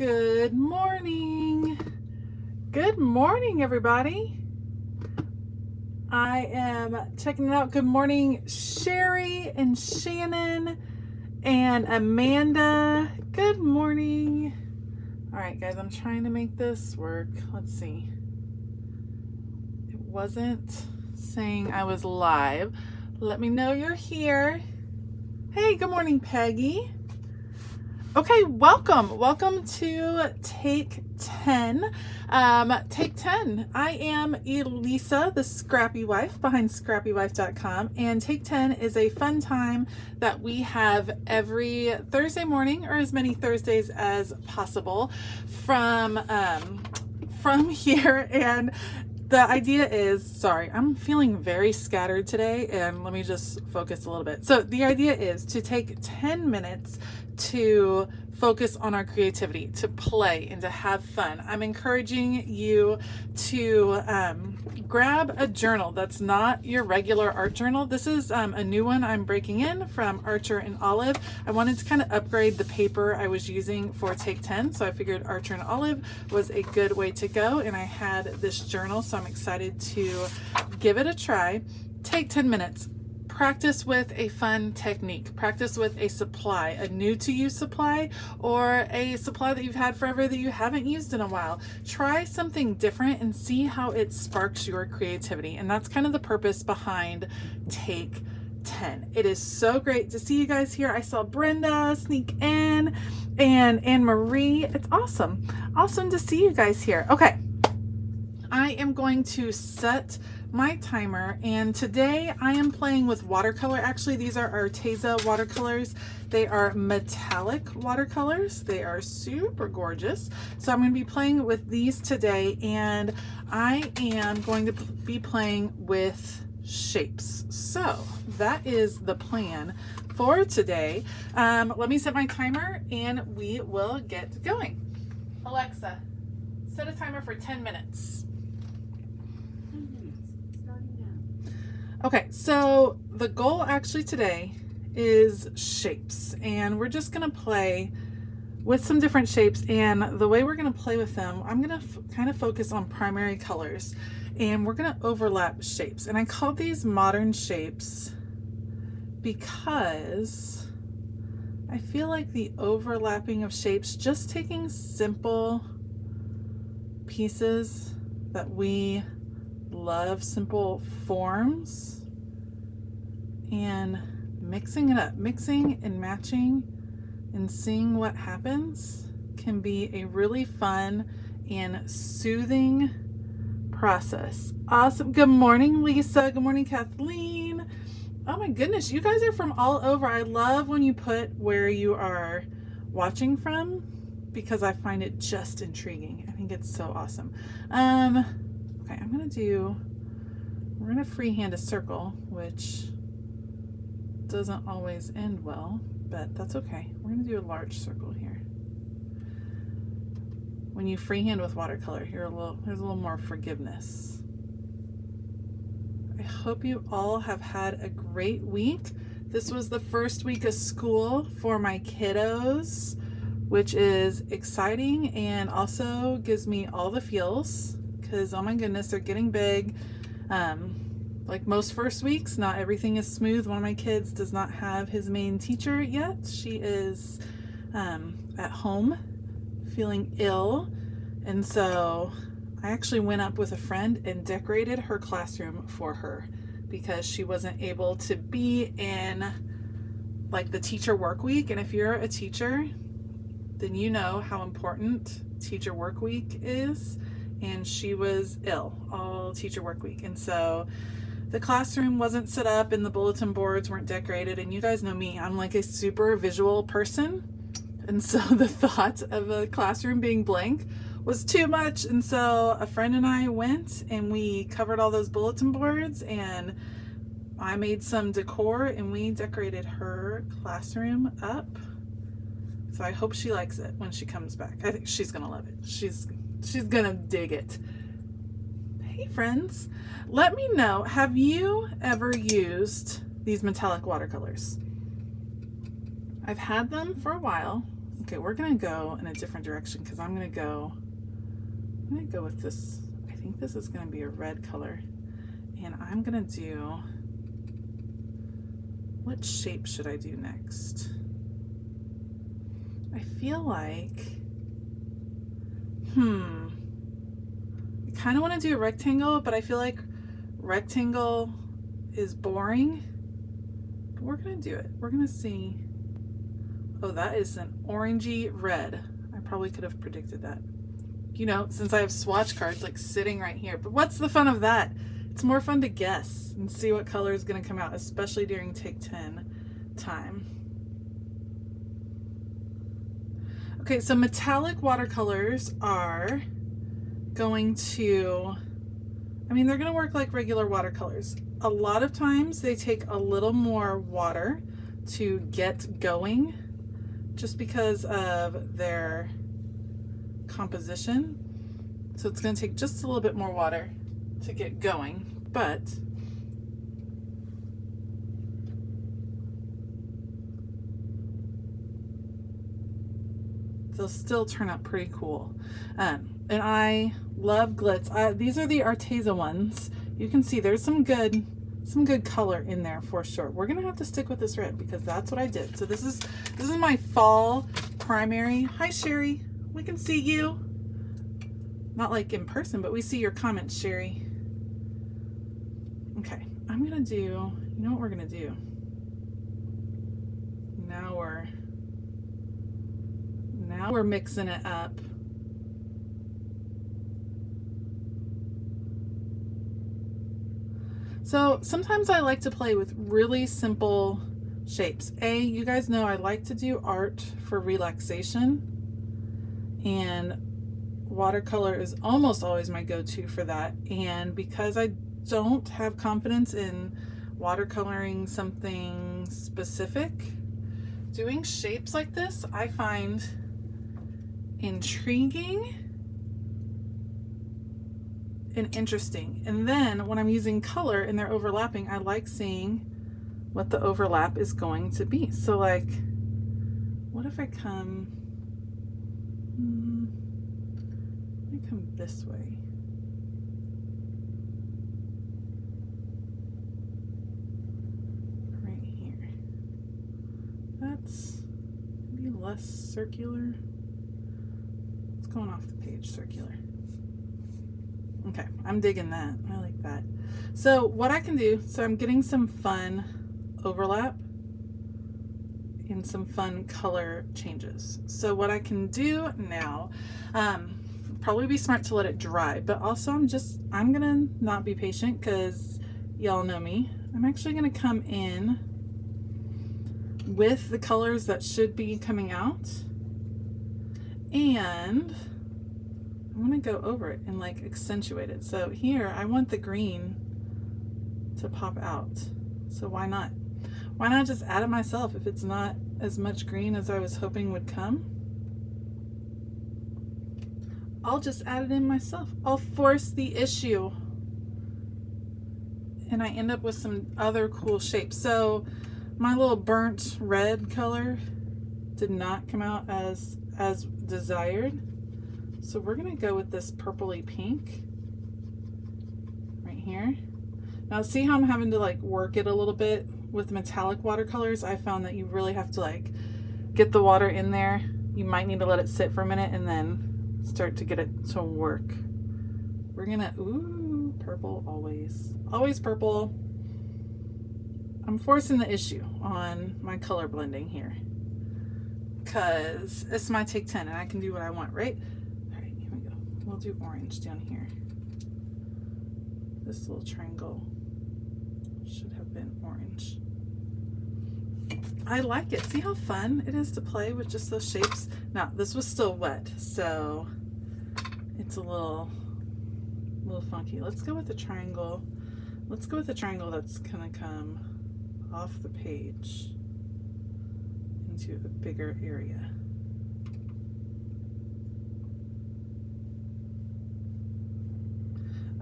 Good morning. Good morning, everybody. I am checking it out. Good morning, Sherry and Shannon and Amanda. Good morning. All right, guys, I'm trying to make this work. Let's see. It wasn't saying I was live. Let me know you're here. Hey, good morning, Peggy. Okay, welcome to Take 10. Take 10. I am Elisa, the Scrappy Wife behind ScrappyWife.com, and Take 10 is a fun time that we have every Thursday morning, or as many Thursdays as possible, from here. And the idea is, sorry, I'm feeling very scattered today, and let me just focus a little bit. So the idea is to take 10 minutes to focus on our creativity, to play, and to have fun. I'm encouraging you to grab a journal that's not your regular art journal. This is a new one I'm breaking in from Archer and Olive. I wanted to kind of upgrade the paper I was using for Take 10, so I figured Archer and Olive was a good way to go, and I had this journal, so I'm excited to give it a try. Take 10 minutes. Practice with a fun technique. Practice with a supply, a new to you supply, or a supply that you've had forever that you haven't used in a while. Try something different and see how it sparks your creativity. And that's kind of the purpose behind Take 10. It is so great to see you guys here. I saw Brenda sneak in and Anne Marie. It's awesome. Awesome to see you guys here. Okay. I am going to set my timer, and today I am playing with watercolor. Actually, these are Arteza watercolors. They are metallic watercolors. They are super gorgeous. So I'm going to be playing with these today, and I am going to be playing with shapes. So that is the plan for today. Let me set my timer and we will get going. Alexa, set a timer for 10 minutes. Okay, so the goal actually today is shapes, and we're just gonna play with some different shapes, and the way we're gonna play with them, I'm gonna kind of focus on primary colors, and we're gonna overlap shapes. And I call these modern shapes because I feel like the overlapping of shapes, just taking simple pieces that we love, simple forms, and mixing it up, mixing and matching and seeing what happens can be a really fun and soothing process. Awesome. Good morning, Lisa. Good morning, Kathleen. Oh my goodness, you guys are from all over. I love when you put where you are watching from, because I find it just intriguing. I think it's so awesome. Okay, we're gonna freehand a circle, which doesn't always end well, but that's okay. We're gonna do a large circle here. When you freehand with watercolor, there's a little more forgiveness. I hope you all have had a great week. This was the first week of school for my kiddos, which is exciting and also gives me all the feels. Because, oh my goodness, they're getting big. Like most first weeks, not everything is smooth. One of my kids does not have his main teacher yet. She is at home feeling ill. And so I actually went up with a friend and decorated her classroom for her because she wasn't able to be in like the teacher work week. And if you're a teacher, then you know how important teacher work week is. And she was ill all teacher work week. And so the classroom wasn't set up and the bulletin boards weren't decorated. And you guys know me, I'm like a super visual person. And so the thought of a classroom being blank was too much. And so a friend and I went and we covered all those bulletin boards, and I made some decor and we decorated her classroom up. So I hope she likes it when she comes back. I think she's gonna love it. She's gonna dig it. Hey friends, let me know, have you ever used these metallic watercolors? I've had them for a while, Okay, we're gonna go in a different direction because I'm gonna go with this. I think this is gonna be a red color. And I'm gonna do, what shape should I do next? I feel like, I kind of want to do a rectangle, but I feel like rectangle is boring. But we're gonna do it. We're gonna see. Oh, that is an orangey red. I probably could have predicted that. You know, since I have swatch cards like sitting right here. But what's the fun of that? It's more fun to guess and see what color is going to come out, especially during take 10 time. Okay, so metallic watercolors are going to, they're going to work like regular watercolors. A lot of times they take a little more water to get going just because of their composition. So it's going to take just a little bit more water to get going, but they'll still turn out pretty cool. And I love glitz. These are the Arteza ones. You can see there's some good color in there for sure. We're gonna have to stick with this red because that's what I did. So this is my fall primary. Hi Sherry, we can see you. Not like in person, but we see your comments, Sherry. Okay, I'm gonna do, you know what we're gonna do? Now we're mixing it up. So sometimes I like to play with really simple shapes. You guys know I like to do art for relaxation, and watercolor is almost always my go-to for that. And because I don't have confidence in watercoloring something specific, doing shapes like this I find intriguing and interesting. And then when I'm using color and they're overlapping, I like seeing what the overlap is going to be. So like, what if I come, let me come this way. Right here. That's maybe less circular. It's going off the page, circular. Okay, I'm digging that. I like that. So what I can do, so I'm getting some fun overlap and some fun color changes. So what I can do now, probably be smart to let it dry, but also I'm gonna not be patient because y'all know me. I'm actually gonna come in with the colors that should be coming out, and I'm gonna go over it and like accentuate it. So here I want the green to pop out. So why not? Why not just add it myself if it's not as much green as I was hoping would come? I'll just add it in myself. I'll force the issue. And I end up with some other cool shapes. So my little burnt red color did not come out as desired. So we're gonna go with this purpley pink right here. Now see how I'm having to like work it a little bit with metallic watercolors? I found that you really have to like get the water in there. You might need to let it sit for a minute and then start to get it to work. We're gonna, ooh, purple always. Always purple. I'm forcing the issue on my color blending here because it's my take 10 and I can do what I want, right? All right, here we go. We'll do orange down here. This little triangle should have been orange. I like it. See how fun it is to play with just those shapes? Now, this was still wet, so it's a little funky. Let's go with the triangle. Let's go with the triangle that's gonna come off the page into a bigger area.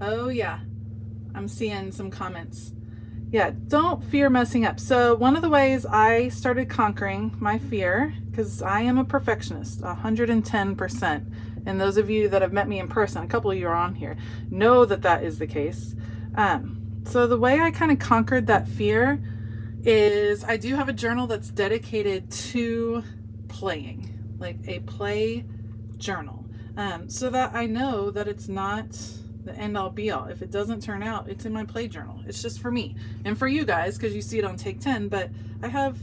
Oh yeah, I'm seeing some comments. Yeah, don't fear messing up. So one of the ways I started conquering my fear, because I am a perfectionist, 110%. And those of you that have met me in person, a couple of you are on here, know that that is the case. So the way I kind of conquered that fear is I do have a journal that's dedicated to playing, like a play journal, so that I know that it's not the end all be all. If it doesn't turn out, it's in my play journal. It's just for me and for you guys, because you see it on Take 10, but I have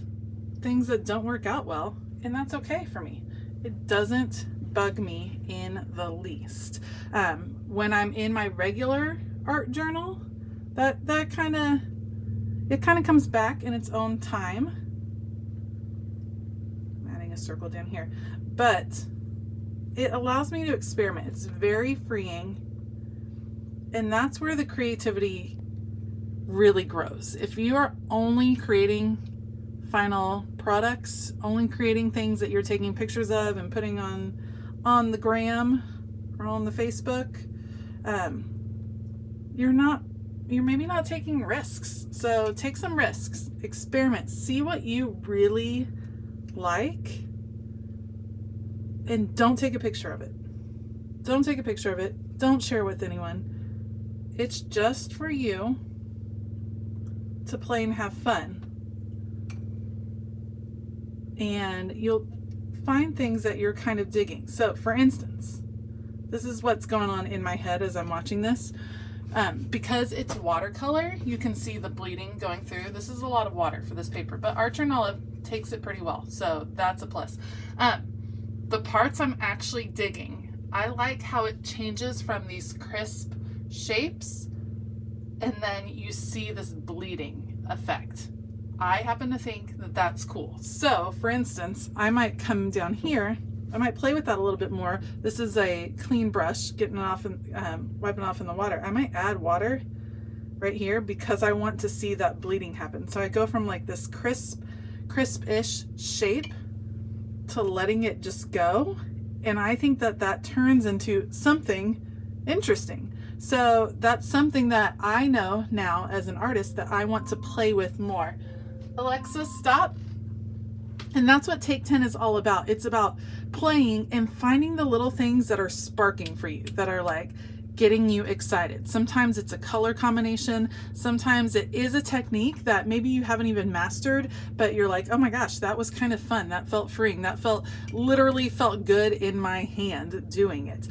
things that don't work out well, and that's okay for me. It doesn't bug me in the least. When I'm in my regular art journal, that kind of comes back in its own time. I'm adding a circle down here, but it allows me to experiment. It's very freeing, and that's where the creativity really grows. If you are only creating final products, only creating things that you're taking pictures of and putting on the gram or on the Facebook, you're maybe not taking risks. So take some risks, experiment, see what you really like, and don't take a picture of it. Don't take a picture of it. Don't share with anyone. It's just for you to play and have fun. And you'll find things that you're kind of digging. So for instance, this is what's going on in my head as I'm watching this. Because it's watercolor, you can see the bleeding going through. This is a lot of water for this paper, but Archer and Olive takes it pretty well, so that's a plus. The parts I'm actually digging, I like how it changes from these crisp shapes, and then you see this bleeding effect. I happen to think that that's cool. So for instance, I might come down here, I might play with that a little bit more. This is a clean brush, getting it off and wiping off in the water. I might add water right here because I want to see that bleeding happen. So I go from like this crisp-ish shape to letting it just go. And I think that that turns into something interesting. So that's something that I know now as an artist that I want to play with more. Alexa, stop. And that's what Take 10 is all about. It's about playing and finding the little things that are sparking for you, that are like getting you excited. Sometimes it's a color combination. Sometimes it is a technique that maybe you haven't even mastered, but you're like, oh my gosh, that was kind of fun. That felt freeing. That literally felt good in my hand doing it.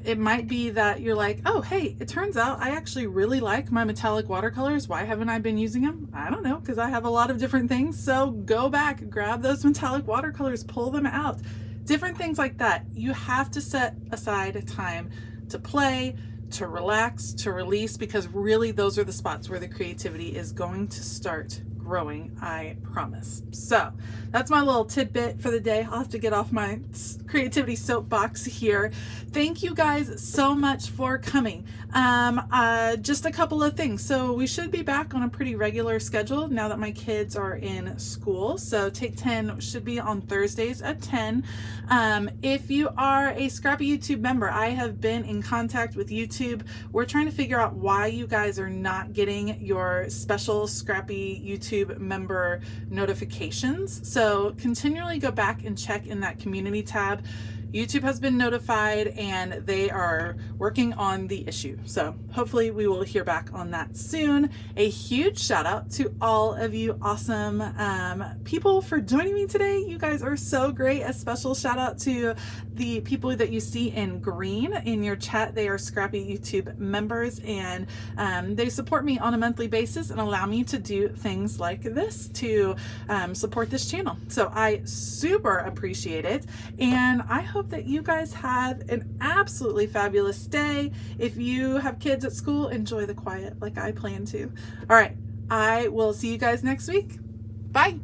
It might be that you're like, oh, hey, it turns out I actually really like my metallic watercolors. Why haven't I been using them? I don't know, because I have a lot of different things. So go back, grab those metallic watercolors, pull them out. Different things like that. You have to set aside time to play, to relax, to release, because really those are the spots where the creativity is going to start growing, I promise. So that's my little tidbit for the day. I'll have to get off my creativity soapbox here. Thank you guys so much for coming. Just a couple of things. So we should be back on a pretty regular schedule now that my kids are in school. So Take 10 should be on Thursdays at 10. If you are a Scrappy YouTube member, I have been in contact with YouTube. We're trying to figure out why you guys are not getting your special Scrappy YouTube member notifications. So continually go back and check in that community tab. YouTube has been notified and they are working on the issue. So hopefully we will hear back on that soon. A huge shout out to all of you awesome people for joining me today. You guys are so great. A special shout out to the people that you see in green in your chat. They are Scrappy YouTube members, and they support me on a monthly basis and allow me to do things like this to support this channel. So I super appreciate it, and I hope that you guys have an absolutely fabulous day. If you have kids at school, enjoy the quiet like I plan to. All right, I will see you guys next week. Bye.